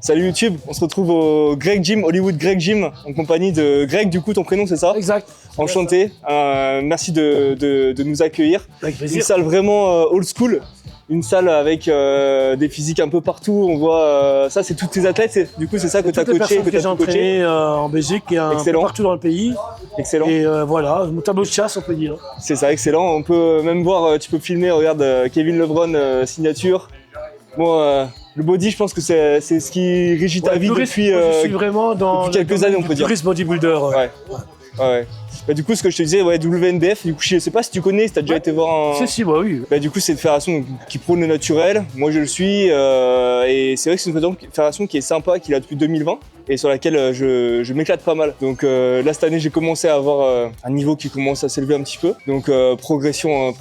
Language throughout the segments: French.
Salut YouTube, on se retrouve au Greg Gym, Hollywood Greg Gym, en compagnie de Greg, du coup ton prénom c'est ça? Exact. Enchanté, merci de nous accueillir. Avec plaisir. Une salle vraiment old school, une salle avec des physiques un peu partout, on voit ça c'est tous tes athlètes, du coup c'est ça que tu as coaché, que j'ai entraîné en Belgique et un peu partout dans le pays. Excellent. Et voilà, mon tableau de chasse on peut dire. C'est ça, excellent, on peut même voir, tu peux filmer, regarde Kevin Lebron signature. Bon, le body, je pense que c'est ce qui régit ta vie depuis, je suis vraiment dans depuis quelques années, on peut dire. Puriste bodybuilder. Ouais. Bah, du coup, ce que je te disais, WNBF, du coup, je sais pas si tu connais, si tu as déjà été voir un. Si, bah oui. Bah, du coup, c'est une fédération qui prône le naturel. Moi, je le suis. Et c'est vrai que c'est une fédération qui est sympa, qui est là depuis 2020 et sur laquelle je m'éclate pas mal. Donc là, cette année, j'ai commencé à avoir un niveau qui commence à s'élever un petit peu. Donc progression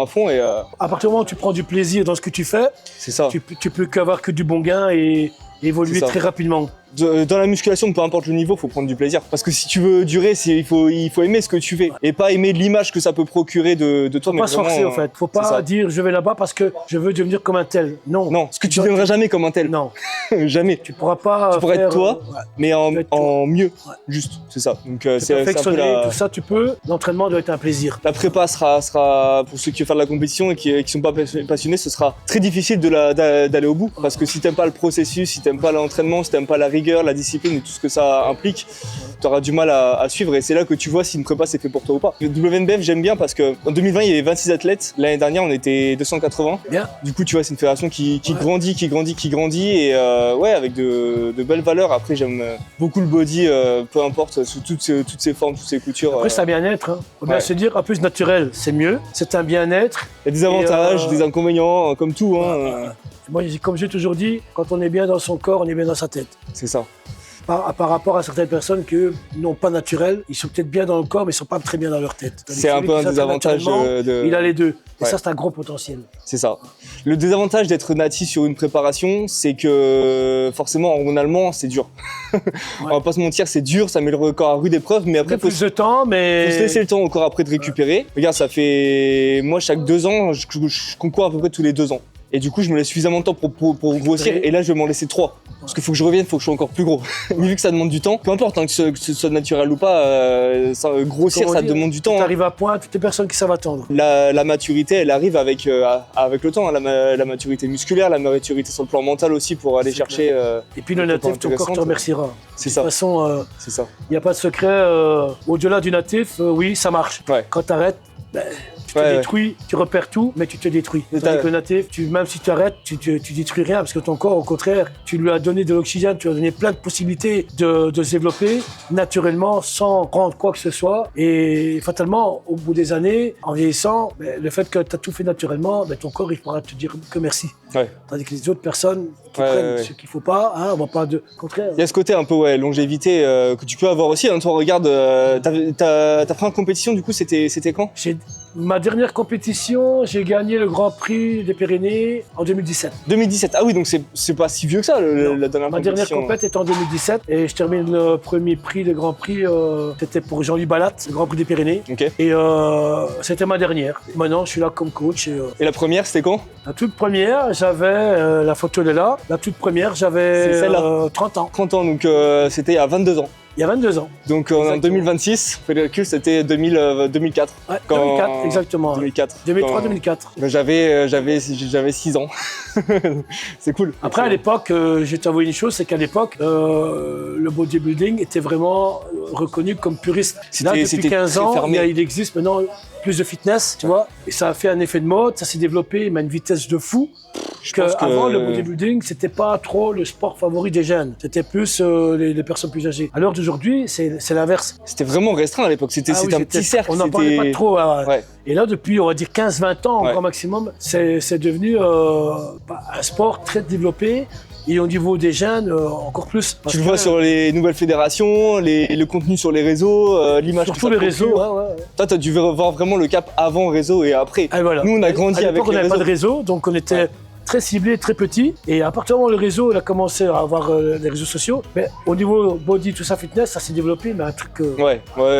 à fond. Et, à partir du moment où tu prends du plaisir dans ce que tu fais, c'est ça. Tu peux qu'avoir que du bon gain et évoluer très rapidement. Dans la musculation, peu importe le niveau, il faut prendre du plaisir. Parce que si tu veux durer, il faut aimer ce que tu fais. Et pas aimer l'image que ça peut procurer de toi. Faut pas se forcer en fait. Faut pas dire je vais là-bas parce que je veux devenir comme un tel. Non. Non, parce que tu ne deviendras jamais comme un tel. Non. Jamais. Tu pourras pas. Tu pourrais être toi, mais en mieux. Ouais. Juste, c'est ça. Donc c'est perfectionner, tout ça tu peux. L'entraînement doit être un plaisir. La prépa sera pour ceux qui veulent faire de la compétition et qui sont pas passionnés, ce sera très difficile d'aller au bout. Parce que si t'aimes pas le processus, si t'aimes pas l'entraînement, si t'aimes pas la rigueur, la discipline, tout ce que ça implique, tu auras du mal à suivre et c'est là que tu vois si une prépa c'est fait pour toi ou pas. Le WNBF j'aime bien parce qu'en 2020 il y avait 26 athlètes, l'année dernière on était 280. Bien. Du coup tu vois c'est une fédération qui grandit et avec de belles valeurs. Après j'aime beaucoup le body, peu importe sous toutes ses formes, toutes ses coutures. Après c'est un bien-être, hein. Faut bien se dire, en plus naturel c'est mieux, c'est un bien-être. Il y a des avantages, des inconvénients, comme tout. Moi, comme j'ai toujours dit, quand on est bien dans son corps, on est bien dans sa tête. C'est ça. Par rapport à certaines personnes qui n'ont pas naturel, ils sont peut-être bien dans le corps, mais ils ne sont pas très bien dans leur tête. C'est un peu un désavantage. Il a les deux. Et ça, c'est un gros potentiel. C'est ça. Le désavantage d'être natif sur une préparation, c'est que forcément, en allemand, c'est dur. On va pas se mentir, c'est dur, ça met le corps à rude épreuve, mais après, faut se laisser le temps au corps après de récupérer. Regarde, ça fait. Moi, chaque 2 ans, je concours à peu près tous les 2 ans. Et du coup, je me laisse suffisamment de temps pour grossir. Et là, je vais m'en laisser 3. Parce qu'il faut que je revienne, il faut que je sois encore plus gros. Mais vu que ça demande du temps, peu importe que ce soit naturel ou pas, grossir, ça demande du temps. Tu arrives à point, toutes les personnes qui savent attendre. La maturité, elle arrive avec le temps. La maturité musculaire, la maturité sur le plan mental aussi pour aller chercher. Et puis le natif, ton corps te remerciera. C'est ça. De toute façon, il n'y a pas de secret. Au-delà du natif, oui, ça marche. Ouais. Quand tu arrêtes, tu te détruis, tu repères tout, mais tu te détruis. Avec le natif, même si tu arrêtes, tu détruis rien parce que ton corps, au contraire, tu lui as donné de l'oxygène, tu lui as donné plein de possibilités de se développer naturellement sans prendre quoi que ce soit. Et fatalement, au bout des années, en vieillissant, le fait que tu as tout fait naturellement, ton corps, il pourra te dire que merci. Ouais. Tandis que les autres personnes qui prennent ce qu'il ne faut pas, on ne va pas de contraire. Il y a ce côté un peu longévité que tu peux avoir aussi. Hein. Toi, regarde, ta première compétition, du coup, c'était quand? Ma dernière compétition, j'ai gagné le Grand Prix des Pyrénées en 2017. 2017, ah oui, donc c'est pas si vieux que ça, la dernière compétition. Ma dernière compétition est en 2017 et je termine le premier prix, le Grand Prix, c'était pour Jean-Louis Balat, le Grand Prix des Pyrénées. Okay. Et c'était ma dernière. Maintenant, je suis là comme coach. Et la première, c'était quand? La toute première, j'avais, la photo est là, la toute première, j'avais 30 ans. 30 ans, donc c'était il y a 22 ans. Il y a 22 ans. Donc en 2026, on fait le calcul, c'était 2004. Ouais, 2004, exactement. 2004. 2003-2004. J'avais 6 ans. C'est cool. Après, à l'époque, je vais t'avouer une chose, c'est qu'à l'époque, le bodybuilding était vraiment reconnu comme puriste. Là, depuis 15 ans, il existe maintenant plus de fitness, tu vois. Et ça a fait un effet de mode, ça s'est développé, mais à une vitesse de fou. Avant, le bodybuilding, c'était pas trop le sport favori des jeunes. C'était plus les personnes plus âgées. À l'heure d'aujourd'hui, c'est l'inverse. C'était vraiment restreint à l'époque. C'était un petit cercle. On n'en parlait pas trop. Et là, depuis, on va dire 15-20 ans, grand maximum, c'est devenu un sport très développé. Et au niveau des jeunes, encore plus. Tu le vois sur les nouvelles fédérations, le contenu sur les réseaux, l'image que ça procure. Sur tous les réseaux, Toi, tu as dû voir vraiment le cap avant réseau et après. Et voilà. Nous, on a grandi avec les réseaux. On n'avait pas de réseau, donc on était très ciblé, très petit. Et à partir du moment où le réseau il a commencé à avoir les réseaux sociaux, mais au niveau body, tout ça, fitness, ça s'est développé, mais un truc.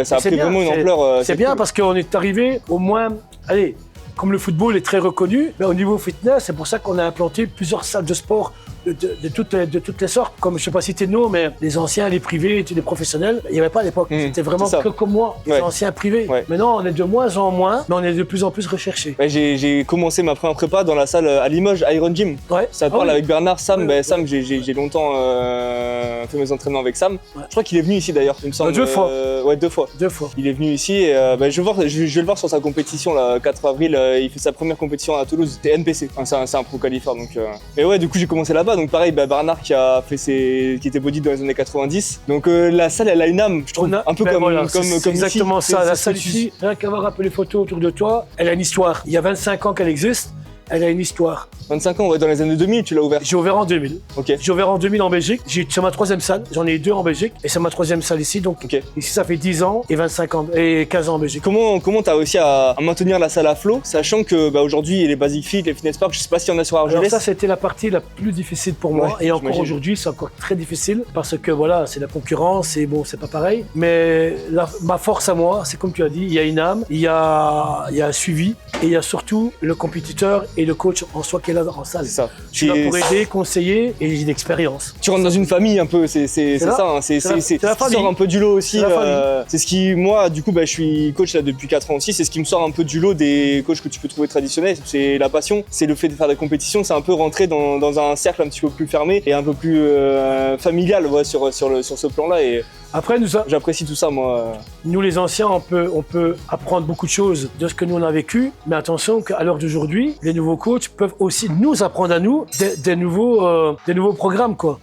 Ça a pris vraiment une ampleur. C'est bien cool. Parce qu'on est arrivé au moins. Allez, comme le football est très reconnu, mais au niveau fitness, c'est pour ça qu'on a implanté plusieurs salles de sport de toutes les sortes. Comme je ne sais pas citer de nom, mais les anciens, les privés, les professionnels, il n'y avait pas à l'époque. C'était vraiment que comme moi, les anciens privés. Maintenant, on est de moins en moins, mais on est de plus en plus recherchés. J'ai commencé ma première prépa dans la salle à Limoges, Iron Gym. Ça te parle avec Bernard, Sam. Sam, j'ai longtemps fait mes entraînements avec Sam. Je crois qu'il est venu ici d'ailleurs, il me semble. 2 fois. Ouais, 2 fois. 2 fois. Il est venu ici et je vais le voir sur sa compétition, là, 4 avril. Il fait sa première compétition à Toulouse, c'était NPC. Enfin, c'est un pro qualifier. Donc, Mais ouais, du coup, j'ai commencé là-bas. Donc, pareil, Bernard qui était body dans les années 90. Donc, la salle, elle a une âme, je trouve. Un peu comme exactement ici. Ça. La salle ici, rien qu'à voir un peu les photos autour de toi, elle a une histoire. Il y a 25 ans qu'elle existe. Elle a une histoire. 25 ans, ouais, dans les années 2000, tu l'as ouvert? J'ai ouvert en 2000. Ok. J'ai ouvert en 2000 en Belgique. C'est ma 3e salle. J'en ai eu 2 en Belgique et c'est ma 3e salle ici. Donc ici, ça fait 10 ans et 25 ans et 15 ans en Belgique. Comment t'as réussi à maintenir la salle à flot, sachant que aujourd'hui, les Basic Fit, les Fitness Park, je sais pas s'il y en a sur Argelès. Alors ça, c'était la partie la plus difficile pour moi. Et encore aujourd'hui, c'est encore très difficile parce que voilà, c'est la concurrence et bon, c'est pas pareil. Mais ma force à moi, c'est comme tu as dit, il y a une âme, il y a un suivi et il y a surtout le compétiteur et le coach en soi qui est là en salle. C'est ça. Je suis là pour aider, conseiller et j'ai d'expérience. Tu rentres dans une famille un peu, c'est ça. Hein. C'est la famille. Sort un peu du lot aussi. C'est ce qui, moi, du coup, je suis coach là depuis 4 ans aussi. C'est ce qui me sort un peu du lot des coachs que tu peux trouver traditionnels. C'est la passion, c'est le fait de faire des compétitions. C'est un peu rentrer dans un cercle un petit peu plus fermé et un peu plus familial sur ce plan-là. Et après, j'apprécie tout ça, moi. Nous, les anciens, on peut apprendre beaucoup de choses de ce que nous on a vécu. Mais attention qu'à l'heure d'aujourd'hui, les nouveaux coachs peuvent aussi nous apprendre à nous des nouveaux programmes, quoi.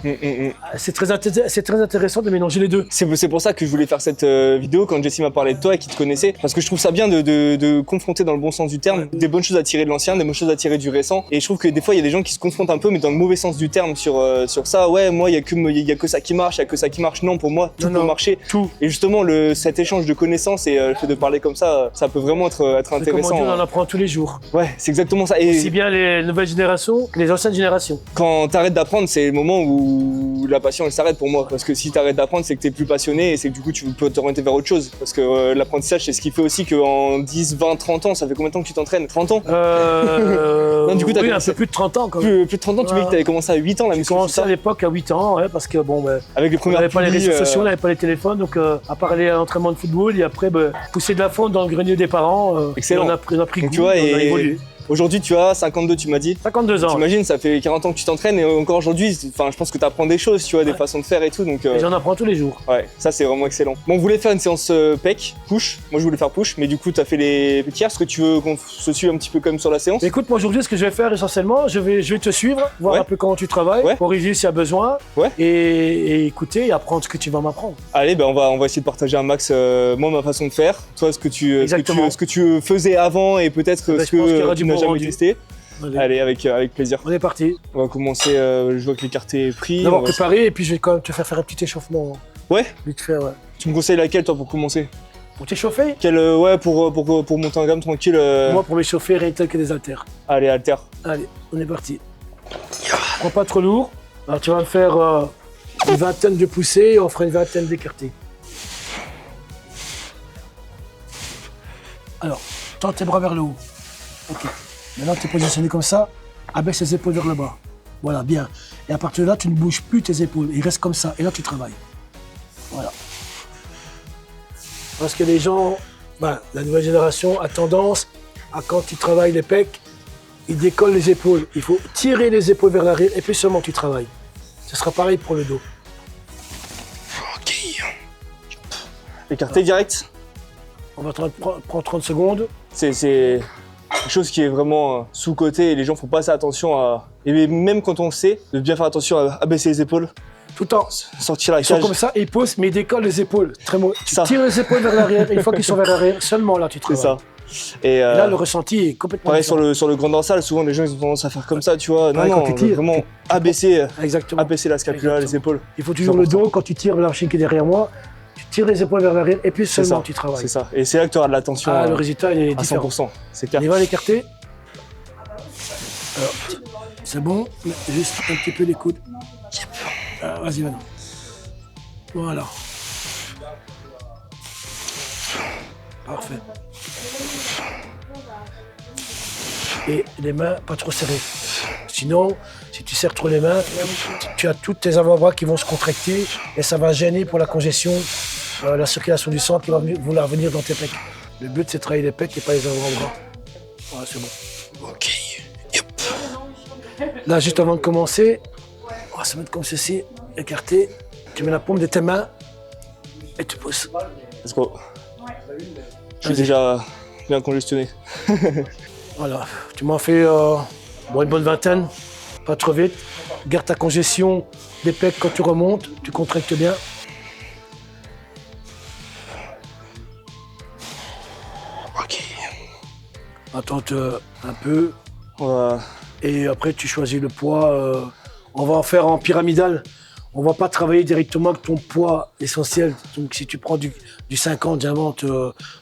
C'est très intéressant de mélanger les deux. C'est pour ça que je voulais faire cette vidéo quand Jessie m'a parlé de toi et qu'il te connaissait. Parce que je trouve ça bien de confronter dans le bon sens du terme des bonnes choses à tirer de l'ancien, des bonnes choses à tirer du récent. Et je trouve que des fois, il y a des gens qui se confrontent un peu, mais dans le mauvais sens du terme sur ça. Ouais, moi, il y a que ça qui marche, il y a que ça qui marche. Non, pour moi, tout peut marcher. Tout. Et justement, cet échange de connaissances et le fait de parler comme ça peut vraiment être intéressant. Comme on dit, on en apprend tous les jours. Ouais, c'est exactement ça. Et aussi bien les nouvelles générations que les anciennes générations. Quand t'arrêtes d'apprendre, c'est le moment où la passion elle s'arrête pour moi. Parce que si t'arrêtes d'apprendre, c'est que t'es plus passionné et c'est que du coup tu peux t'orienter vers autre chose. Parce que l'apprentissage, c'est ce qui fait aussi qu'en 10, 20, 30 ans, ça fait combien de temps que tu t'entraînes? 30 ans non, du coup, oui, un peu plus de 30 ans quand même. Plus de 30 ans, tu me dis que t'avais commencé à 8 ans la muscu. J'ai commencé à l'époque à 8 ans, ouais, parce que bon, avec les premières on n'avait pas les réseaux sociaux, on n'avait pas les téléphones, donc à part aller à l'entraînement de football et après pousser de la fonte dans le grenier des parents. Excellent. On a pris donc, goût, tu vois, on a évolué. Aujourd'hui, tu as 52, tu m'as dit. 52 ans. T'imagines, ça fait 40 ans que tu t'entraînes et encore aujourd'hui, je pense que tu apprends des choses, tu vois, des façons de faire et tout. Donc, et j'en apprends tous les jours. Ouais, ça c'est vraiment excellent. Bon, on voulait faire une séance pec, push. Moi, je voulais faire push, mais du coup, tu as fait les petits. Est-ce que tu veux qu'on se suive un petit peu comme sur la séance? Écoute, moi aujourd'hui, ce que je vais faire essentiellement, je vais te suivre, voir un peu comment tu travailles, corriger s'il y a besoin, et écouter et apprendre ce que tu vas m'apprendre. Allez, on va essayer de partager un max, moi, ma façon de faire, toi, ce que tu faisais avant et peut-être ce que tu n'as jamais testé. Allez, avec plaisir. On est parti. On va commencer, je vois que l'écarté est pris. D'abord préparer et puis je vais quand même te faire un petit échauffement. Ouais. Vite fait, ouais. Tu me conseilles laquelle toi pour commencer? Pour t'échauffer? Pour monter en gamme tranquille. Moi pour m'échauffer, rien tel que des haltères. Allez, haltères. Allez, on est parti. Prends pas trop lourd. Alors tu vas me faire une vingtaine de poussées et on fera une vingtaine d'écartés. Alors, tends tes bras vers le haut. Ok. Maintenant, tu es positionné comme ça, abaisse les épaules vers le bas. Voilà, bien. Et à partir de là, tu ne bouges plus tes épaules. Il reste comme ça. Et là, tu travailles. Voilà. Parce que les gens, la nouvelle génération a tendance à, quand tu travailles les pecs, ils décollent les épaules. Il faut tirer les épaules vers l'arrière et puis seulement tu travailles. Ce sera pareil pour le dos. Ok. Écarté direct. On va prendre 30 secondes. C'est quelque chose qui est vraiment sous-coté et les gens font pas assez attention à... Et même quand on le sait, de bien faire attention à baisser les épaules. Tout le temps. Sortir la cage. Ils sont comme ça, ils posent, mais ils décollent les épaules. Tu tires les épaules vers l'arrière, et une fois qu'ils sont vers l'arrière, seulement là tu travailles. C'est ça. Et là, le ressenti est complètement pareil différent. Sur le grand dorsal, souvent les gens ils ont tendance à faire comme ça, tu vois. Non, vraiment abaisser la scapula, les épaules. Il faut toujours le dos, quand tu tires la machine qui est derrière moi, tu tires les épaules vers l'arrière et puis seulement tu travailles. C'est ça. Et c'est là que tu auras de l'attention. Le résultat il est différent. À 100%. C'est clair. On va l'écarter. Alors, c'est bon, mais juste un petit peu les coudes. Vas-y maintenant. Voilà. Parfait. Et les mains pas trop serrées. Sinon, Si tu serres trop les mains, tu as tous tes avant-bras qui vont se contracter et ça va gêner pour la congestion, la circulation du sang qui va vouloir venir dans tes pecs. Le but, c'est de travailler les pecs et pas les avant-bras. Voilà, c'est bon. Ok. Yep. Là, juste avant de commencer, on va se mettre comme ceci, écarté. Tu mets la paume de tes mains et tu pousses. Let's go. Je suis déjà bien congestionné. Voilà, tu m'en fais une bonne vingtaine, pas trop vite. Garde ta congestion des pecs quand tu remontes, tu contractes bien. Ok. Attends un peu. Ouais. Et après, tu choisis le poids. On va en faire en pyramidal. On va pas travailler directement avec ton poids essentiel. Donc, si tu prends du 50, j'invente,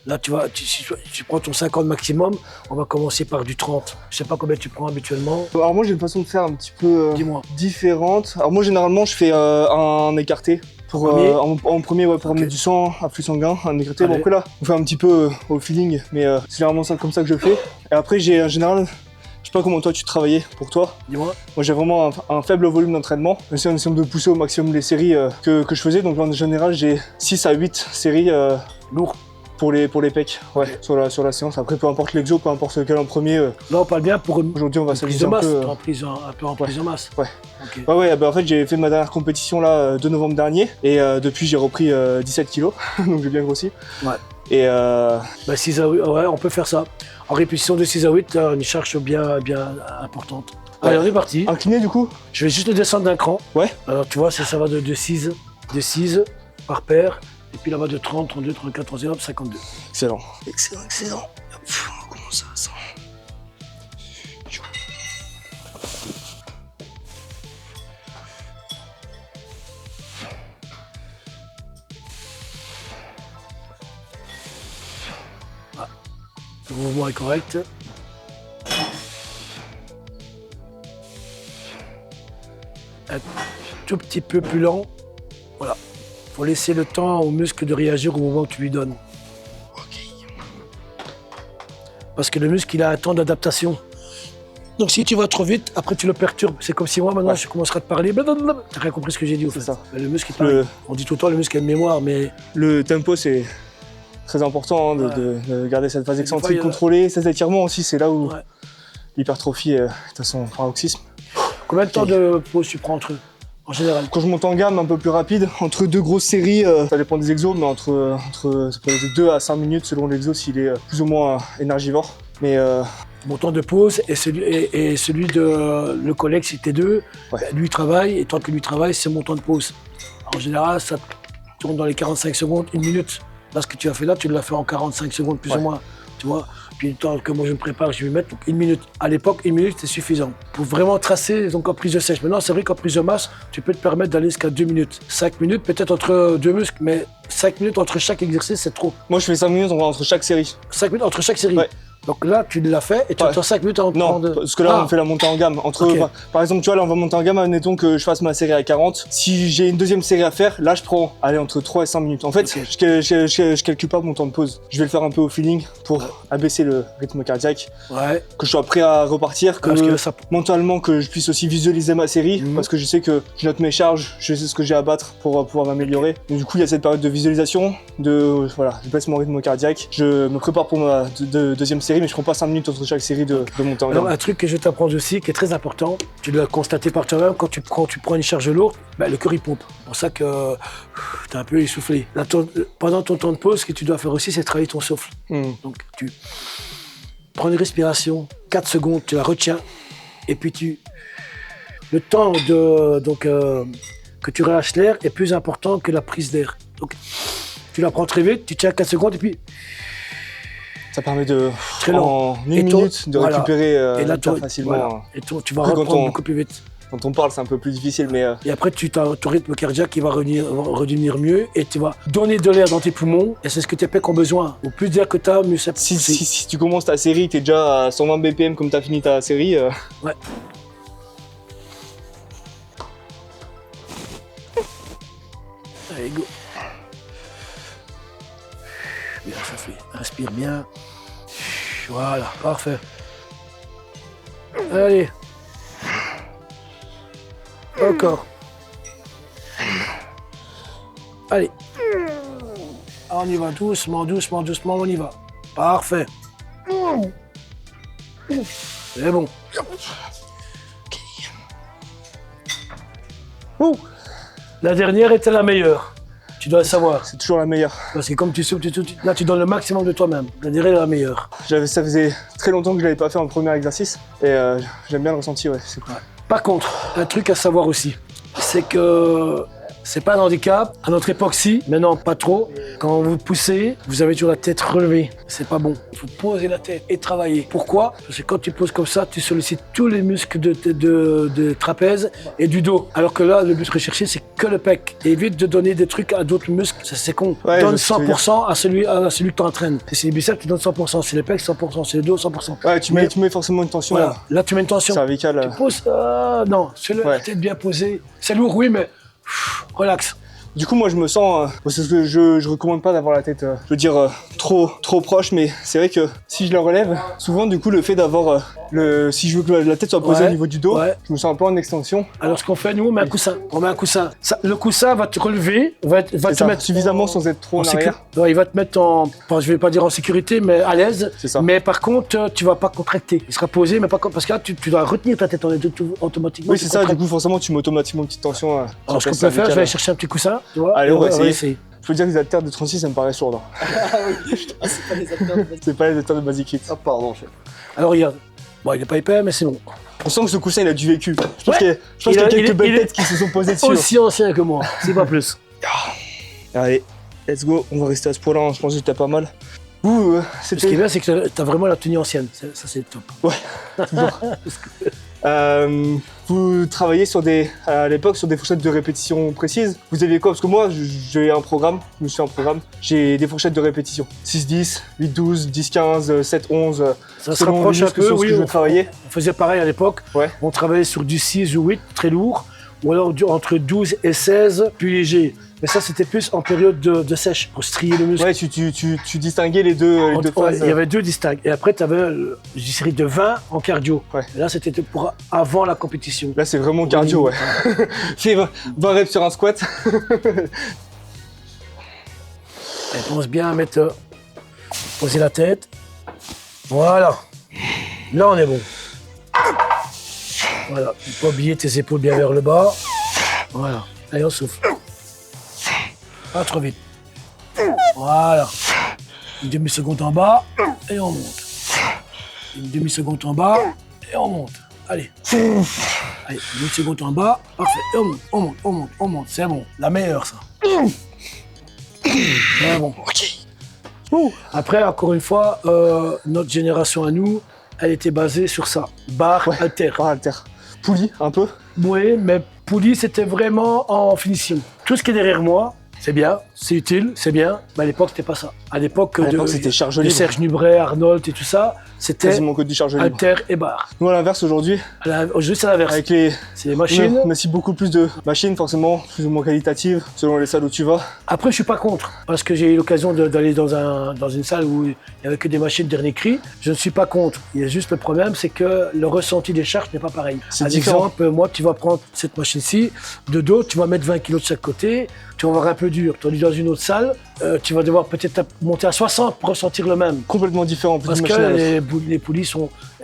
là, si tu prends ton 50 maximum, on va commencer par du 30. Je sais pas combien tu prends habituellement. Alors moi, j'ai une façon de faire un petit peu différente. Alors moi, généralement, je fais un écarté. En premier, ouais, pour amener du sang, un flux sanguin, un écarté. Bon, après là, on fait un petit peu au feeling, mais c'est généralement ça comme ça que je fais. Et après, j'ai en général, je sais pas comment toi tu travaillais pour toi. Dis-moi. Moi j'ai vraiment un faible volume d'entraînement. J'essaie de pousser au maximum les séries que je faisais. Donc en général, j'ai 6 à 8 séries lourds pour les pecs, ouais, sur la séance. Après, peu importe l'exo, peu importe lequel en premier. Là, on parle bien pour aujourd'hui, on va s'amuser un peu. Un peu en ouais. prise de masse. Ouais. Okay. Ouais, bah, en fait, j'ai fait ma dernière compétition là 2 novembre dernier et depuis, j'ai repris 17 kilos, donc j'ai bien grossi. Ouais. Et 6 à 8, ouais, on peut faire ça. En répétition de 6 à 8, une charge bien importante. Ouais. Allez, on est parti. Incliné du coup. Je vais juste le descendre d'un cran. Ouais. Alors tu vois, ça va de 6 par paire. Et puis là-bas de 30, 32, 34, 31, 52. Excellent. Excellent. Comment ça sent? Ah. Le mouvement est correct. Un tout petit peu plus lent. Voilà. Faut laisser le temps au muscle de réagir au moment où tu lui donnes. Ok. Parce que le muscle, il a un temps d'adaptation. Donc si tu vas trop vite, après tu le perturbes. C'est comme si moi, maintenant, je commencerai à te parler. T'as rien compris ce que j'ai dit, au fait. Ça. Mais le muscle, il parle. On dit tout le temps, le muscle a une mémoire, mais... Le tempo, c'est très important de garder cette phase excentrique contrôlée. Ces étirements aussi, c'est là où l'hypertrophie est à son paroxysme. Combien de temps de pause tu prends entre eux, en général? Quand je monte en gamme, un peu plus rapide, entre 2 grosses séries, ça dépend des exos, mais entre ça peut être 2 à 5 minutes selon l'exo s'il est plus ou moins énergivore. Mais mon temps de pause et celui de le collègue, si t'es deux, lui travaille, et tant que lui travaille, c'est mon temps de pause. En général, ça tourne dans les 45 secondes, 1 minute. Là, ce que tu as fait là, tu l'as fait en 45 secondes, plus ou moins, tu vois. Puis le temps que moi je me prépare, je vais mettre donc 1 minute. À l'époque, 1 minute, c'était suffisant. Pour vraiment tracer, donc en prise de sèche. Maintenant, c'est vrai qu'en prise de masse, tu peux te permettre d'aller jusqu'à 2 minutes. 5 minutes, peut-être entre 2 muscles, mais 5 minutes entre chaque exercice, c'est trop. Moi, je fais 5 minutes entre chaque série. 5 minutes entre chaque série. Ouais. Donc là, tu l'as fait et tu as 5 minutes avant de prendre... Non, parce que là, on fait la montée en gamme. Par exemple, tu vois, là, on va monter en gamme, admettons que je fasse ma série à 40. Si j'ai une deuxième série à faire, là, je prends, entre 3 et 5 minutes. En fait, je calcule pas mon temps de pause. Je vais le faire un peu au feeling pour abaisser le rythme cardiaque. Ouais. Que je sois prêt à repartir, mentalement, que je puisse aussi visualiser ma série, parce que je sais que je note mes charges, je sais ce que j'ai à battre pour pouvoir m'améliorer. Du coup, il y a cette période de visualisation, je baisse mon rythme cardiaque, je me prépare pour ma deuxième série, mais je prends pas 5 minutes entre chaque série de montée en gamme. Alors, un truc que je t'apprends aussi, qui est très important, tu dois constater par toi-même, quand tu prends une charge lourde, le cœur il pompe. C'est pour ça que t'es un peu essoufflé. Là, pendant ton temps de pause, ce que tu dois faire aussi, c'est travailler ton souffle. Donc, tu prends une respiration, 4 secondes, tu la retiens, et puis le temps que tu relâches l'air est plus important que la prise d'air. Donc, tu la prends très vite, tu tiens 4 secondes, et puis... Ça permet en 1 minute de récupérer hyper facilement. Voilà. Et tu vas reprendre beaucoup plus vite. Quand on parle, c'est un peu plus difficile, mais... Et après, ton rythme cardiaque qui va redevenir mieux et tu vas donner de l'air dans tes poumons et c'est ce que tes pecs ont besoin. Au plus d'air que tu as, mieux ça... Si tu commences ta série, tu es déjà à 120 BPM comme tu as fini ta série... Ouais. Allez, go. Bien, ça fait. Inspire bien. Voilà, parfait. Allez. Encore. Allez. On y va doucement, doucement, doucement, on y va. Parfait. C'est bon. La dernière était la meilleure. Tu dois le savoir. C'est toujours la meilleure. Parce que comme tu souffles, là tu donnes le maximum de toi-même. La dernière est la meilleure. Ça faisait très longtemps que je l'avais pas fait en premier exercice. Et j'aime bien le ressenti, ouais. C'est cool. Par contre, un truc à savoir aussi, c'est que c'est pas un handicap. À notre époque, si, maintenant pas trop. Quand vous poussez, vous avez toujours la tête relevée. C'est pas bon. Il faut poser la tête et travailler. Pourquoi? Parce que quand tu poses comme ça, tu sollicites tous les muscles de trapèze et du dos. Alors que là, le but recherché, c'est que le pec. Et évite de donner des trucs à d'autres muscles. Ça, c'est con. Ouais, donne 100% à celui que tu entraînes. Si c'est les biceps, tu donnes 100%. Si c'est les pecs, 100%. Si c'est le dos, 100%. Ouais, tu mets forcément une tension. Voilà. Là, tu mets une tension. Cervicale. Tu poses. Non, c'est la tête bien posée. C'est lourd, oui, mais relax. Du coup, moi, je me sens, parce que je recommande pas d'avoir la tête, je veux dire, trop proche, mais c'est vrai que si je la relève, souvent, du coup, le fait d'avoir si je veux que la tête soit posée au niveau du dos, je me sens un peu en extension. Alors, ce qu'on fait, nous, on met un coussin. On met un coussin. Le coussin va te relever, va te mettre suffisamment sans être trop en arrière. Ouais, il va te mettre je vais pas dire en sécurité, mais à l'aise. C'est ça. Mais par contre, tu vas pas contracter. Il sera posé, mais pas parce que là, tu dois retenir ta tête automatiquement. Oui, c'est ça. Du coup, forcément, tu mets automatiquement une petite tension. Alors, ce qu'on peut faire, je vais aller chercher un petit coussin. Allez, on va essayer. Je peux dire que les haltères de 36, ça me paraît sourd. Ah oui, c'est pas les haltères de Basic. C'est pas les haltères de Basic Fit. Ah pardon, chef. Alors regarde, bon il est pas épais mais c'est bon. On sent que ce coussin il a du vécu. Je pense qu'il y a quelques belles têtes qui se sont posées dessus. Aussi ancien que moi, c'est pas plus. Allez, let's go, on va rester à ce point-là, je pense que t'as pas mal. Ce qui est bien, c'est que t'as vraiment la tenue ancienne, ça c'est top. Ouais, toujours. Vous travaillez à l'époque sur des fourchettes de répétition précises. Vous aviez quoi? Parce que moi, j'ai un programme, je me suis un programme. J'ai des fourchettes de répétition. 6-10, 8-12, 10-15, 7-11. Ça se rapproche un peu, oui. On faisait pareil à l'époque. Ouais. On travaillait sur du 6 ou 8, très lourd. Ou alors entre 12 et 16, plus léger. Mais ça, c'était plus en période de sèche, pour strier le muscle. Ouais, tu distinguais les deux phases. Il y avait deux distincts. Et après, tu avais une série de 20 en cardio. Ouais. Et là, c'était pour avant la compétition. Là, c'est vraiment cardio, ouais. Fais 20 reps sur un squat. Et pense bien à poser la tête. Voilà. Là, on est bon. Voilà. Il faut pas oublier tes épaules bien vers le bas. Voilà. Allez, on souffle. Pas trop vite. Voilà. Une demi-seconde en bas et on monte. Une demi-seconde en bas et on monte. Allez. Allez, une demi-seconde en bas. Parfait. Et on monte. C'est bon. La meilleure, ça. C'est bon. Ok. Après, encore une fois, notre génération à nous, elle était basée sur ça. Barre, haltère. Barre, haltère. Poulie, un peu. Oui, mais poulie, c'était vraiment en finition. Tout ce qui est derrière moi, c'est bien, c'est utile, c'est bien, mais à l'époque, c'était pas ça. À l'époque, c'était charge libre. De Serge Nubret, Arnold et tout ça, c'était quasiment que du charge libre. haltère et barre. Nous, à l'inverse, aujourd'hui. Aujourd'hui, c'est l'inverse. C'est les machines. On a aussi beaucoup plus de machines, forcément, plus ou moins qualitatives, selon les salles où tu vas. Après, je suis pas contre, parce que j'ai eu l'occasion d'aller dans une salle où il n'y avait que des machines dernier cri. Je ne suis pas contre. Il y a juste le problème, c'est que le ressenti des charges n'est pas pareil. Par exemple, moi, tu vas prendre cette machine-ci, de dos, tu vas mettre 20 kg de chaque côté, tu vas avoir un peu dur. Tandis dans une autre salle, tu vas devoir peut-être monter à 60 pour ressentir le même. Complètement différent. Parce que les poulies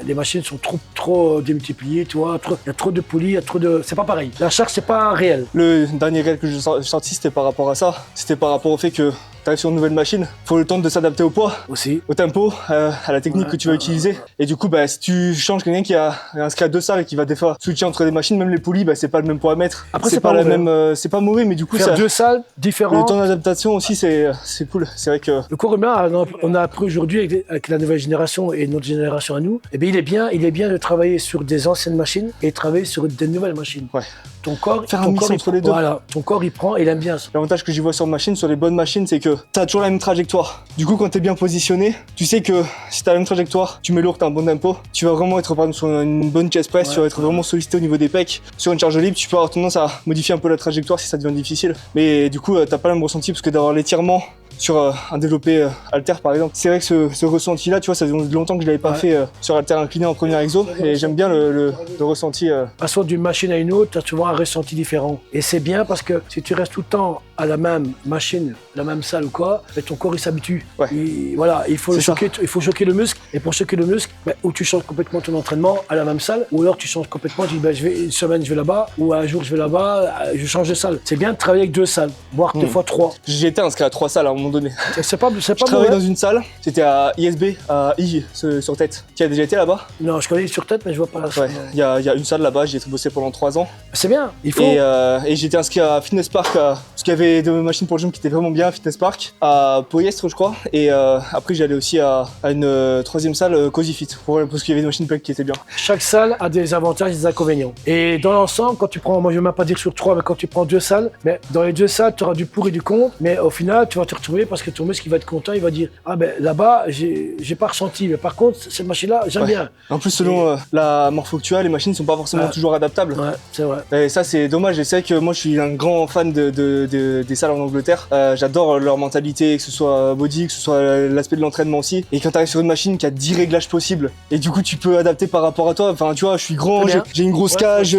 les machines sont trop démultipliées, tu vois. Il y a trop de poulies, c'est pas pareil. La charge, c'est pas réel. Le dernier réel que j'ai sorti, c'était par rapport à ça. C'était par rapport au fait que tu arrives sur une nouvelle machine, faut le temps de s'adapter au poids, aussi, au tempo, à la technique que tu vas utiliser. Et du coup, si tu changes quelqu'un qui a inscrit à 2 salles et qui va des fois switcher entre les machines, même les poulies, c'est pas le même poids à mettre. Après, c'est pas la même. C'est pas mauvais, mais du coup, faire 2 salles différentes. Le temps d'adaptation aussi, c'est cool. C'est vrai que le corps humain, on a appris aujourd'hui avec la nouvelle génération et notre génération à nous. Eh bien, il est bien de travailler sur des anciennes machines et de travailler sur des nouvelles machines. Ouais. Ton corps, faire un mix entre les deux. Voilà, ton corps il prend, il aime bien ça. L'avantage que j'y vois sur les bonnes machines, c'est que t'as toujours la même trajectoire. Du coup, quand t'es bien positionné, tu sais que si t'as la même trajectoire, tu mets lourd, t'as un bon tempo, tu vas vraiment être par exemple sur une bonne chest press, tu vas être vraiment sollicité au niveau des pecs. Sur une charge libre, tu peux avoir tendance à modifier un peu la trajectoire si ça devient difficile. Mais du coup, t'as pas le même ressenti parce que d'avoir l'étirement sur un développé halter par exemple. C'est vrai que ce ressenti-là, tu vois, ça faisait longtemps que je l'avais pas fait sur halter incliné en première exo, et j'aime bien le ressenti. Passant d'une machine à une autre, tu as souvent un ressenti différent. Et c'est bien parce que si tu restes tout le temps à la même machine, la même salle ou quoi, ton corps il s'habitue. Ouais. Voilà, il faut choquer le muscle. Et pour choquer le muscle, ou tu changes complètement ton entraînement à la même salle, ou alors tu changes complètement, tu dis une semaine je vais là-bas, ou un jour je vais là-bas, je change de salle. C'est bien de travailler avec 2 salles, voire 2 fois 3. J'ai été inscrit à 3 salles à un moment donné. C'est pas je travaillais dans une salle, c'était à ISB, à I, sur Tête. Tu as déjà été là-bas? Non, je connais sur Tête, mais je vois pas la salle. Il y a une salle là-bas, j'y ai bossé pendant 3 ans. C'est bien, il faut. Et j'ai été inscrit à Fitness Park, parce qu'il y avait des machines pour le gym qui étaient vraiment bien à Fitness Park, à Poyestre je crois. Et après j'allais aussi à une 3e salle, Cozy Fit, parce qu'il y avait des machines qui étaient bien. Chaque salle a des avantages et des inconvénients. Et dans l'ensemble, quand tu prends, moi je ne vais même pas dire sur 3, mais quand tu prends 2 salles, mais dans les 2 salles, tu auras du pour et du contre, mais au final, tu vas te retrouver parce que ton muscle il va être content, il va dire ah ben là-bas, j'ai pas ressenti, mais par contre, cette machine-là, j'aime bien. En plus, selon la morpho que tu as, les machines ne sont pas forcément toujours adaptables. Ouais, c'est vrai. Et ça, c'est dommage. Et c'est vrai que moi, je suis un grand fan des salles en Angleterre. J'adore leur mentalité, que ce soit body, que ce soit l'aspect de l'entraînement aussi. Et quand tu arrives sur une machine qui a 10 réglages possibles, et du coup, tu peux adapter par rapport à toi. Enfin, tu vois, je suis grand, j'ai une grosse cage,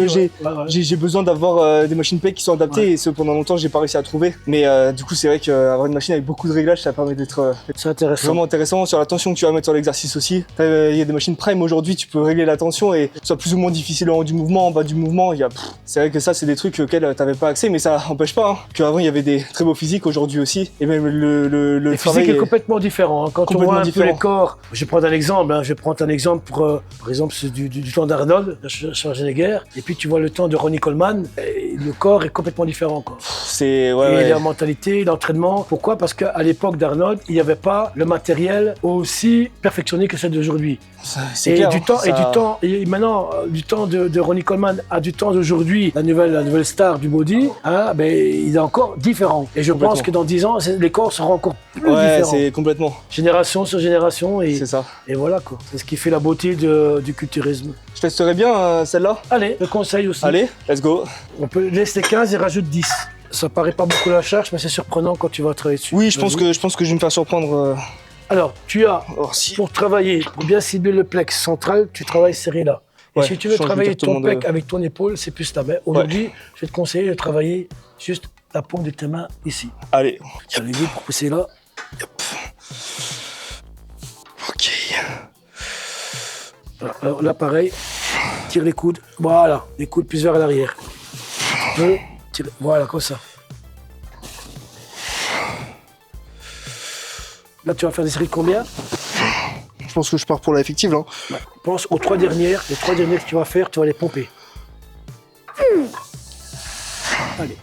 j'ai besoin d'avoir des machines pec qui sont adaptées. Et pendant longtemps, j'ai pas réussi à trouver. Mais du coup, c'est vrai qu'avoir une machine avec beaucoup de réglages, ça permet d'être vraiment intéressant. Sur la tension que tu vas mettre sur l'exercice aussi. Il y a des machines Prime aujourd'hui, tu peux régler la tension et que ce soit plus ou moins difficile en haut du mouvement, en bas du mouvement. C'est vrai que ça, c'est des trucs auxquels t'avais pas accès, mais ça empêche pas qu'avant il y avait des très beaux physiques, aujourd'hui aussi. Et même le physique est complètement différent. Quand on voit un peu les corps, je vais prendre un exemple. Je vais prendre un exemple pour, par exemple, c'est du temps d'Arnold, Schwarzenegger, et puis tu vois le temps de Ronnie Coleman. Le corps est complètement différent. Et la mentalité, l'entraînement. Pourquoi? Parce qu'à l'époque d'Arnold, il n'y avait pas le matériel aussi perfectionné que celle d'aujourd'hui. Maintenant, du temps de Ronnie Coleman à du temps d'aujourd'hui, la nouvelle star du body, il est encore différent. Et je pense que dans 10 ans, les corps seront encore plus différents. C'est complètement. Génération sur génération. C'est ça. Et voilà quoi. C'est ce qui fait la beauté du culturisme. Je testerai bien celle-là. Allez, je conseille aussi. Allez, let's go. On peut laisser 15 et rajoute 10. Ça paraît pas beaucoup la charge, mais c'est surprenant quand tu vas travailler dessus. Oui, je pense que je vais me faire surprendre. Alors, tu as, pour travailler, pour bien cibler le plex central, tu travailles serré là. Et si tu veux travailler ton pec avec ton épaule, c'est plus là. Mais aujourd'hui, je vais te conseiller de travailler juste la paume de tes mains ici. Allez. Allez-y pour pousser là. Yep. Ok. Alors là, pareil, tire les coudes. Voilà, les coudes plus vers l'arrière. Voilà, comme ça. Là, tu vas faire des séries de combien? Je pense que je pars pour la effective, là. Ouais. Pense aux 3 dernières. Les 3 dernières que tu vas faire, tu vas les pomper. Allez.